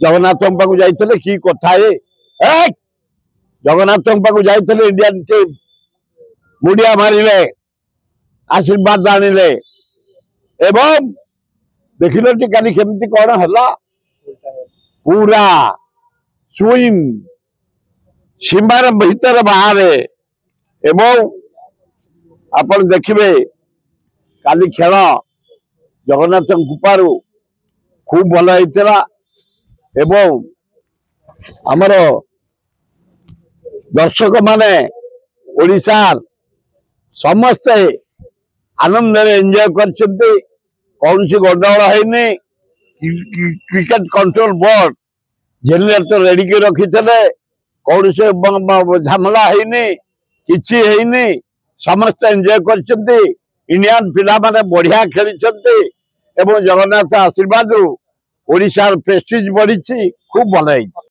जगन्नाथ पाक जाइए कि कथा जगन्नाथ पाक जाइए इंडियन टीम मुड़िया मारे आशीर्वाद आनिले एवं देखिल काली केमती कौन है पूरा स्विंग सीमार भीतर बाहर एवं आपण देखिए काली खेल जगन्नाथ कृपारू खूब भल होता एवं आमर दर्शक माने ओडिशार समस्ते आनंद एंजॉय करछन्ते कौन सी गंडगोल है cricket control board generator ready के रखी कौन से झमेला है किछि है समस्त एंजॉय करछन्ते इंडियन पिला माने बढ़िया खेलिछन्ते एवं जगन्नाथ आशीर्वाद ओडिशार प्रेस्टीज बढ़ी खूब भल है।